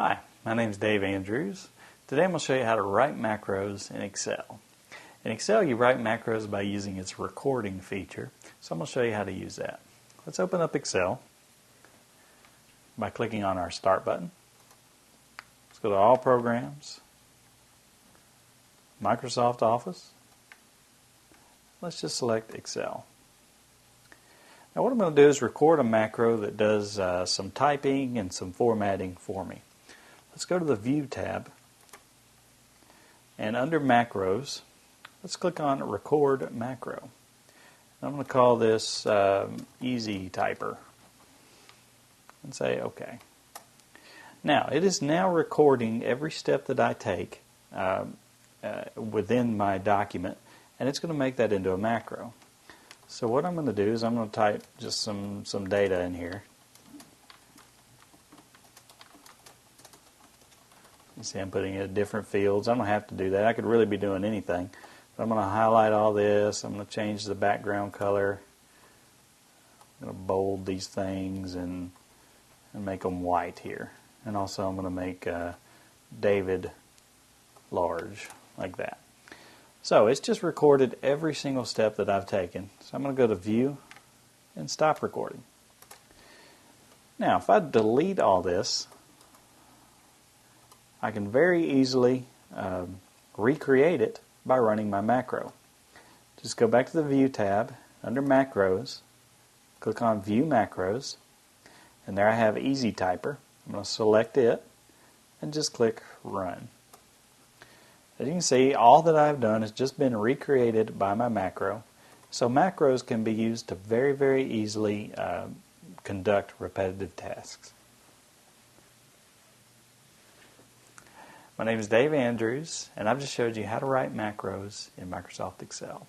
Hi, my name is Dave Andrews. Today I'm going to show you how to write macros in Excel. In Excel you write macros by using its recording feature, so I'm going to show you how to use that. Let's open up Excel by clicking on our Start button. Let's go to All Programs, Microsoft Office. Let's just select Excel. Now what I'm going to do is record a macro that does some typing and some formatting for me. Let's go to the View tab, and under Macros, let's click on Record Macro. I'm going to call this Easy Typer and say OK. Now, it is now recording every step that I take within my document, and it's going to make that into a macro. So what I'm going to do is I'm going to type just some data in here. You see I'm putting it in different fields. I don't have to do that. I could really be doing anything. But I'm going to highlight all this. I'm going to change the background color. I'm going to bold these things and make them white here. And also I'm going to make David large, like that. So it's just recorded every single step that I've taken. So I'm going to go to View and Stop Recording. Now if I delete all this, I can very easily recreate it by running my macro. Just go back to the View tab, under Macros, click on View Macros, and there I have Easy Typer. I'm going to select it and just click Run. As you can see, all that I've done has just been recreated by my macro. So macros can be used to very, very easily conduct repetitive tasks. My name is Dave Andrews, and I've just showed you how to write macros in Microsoft Excel.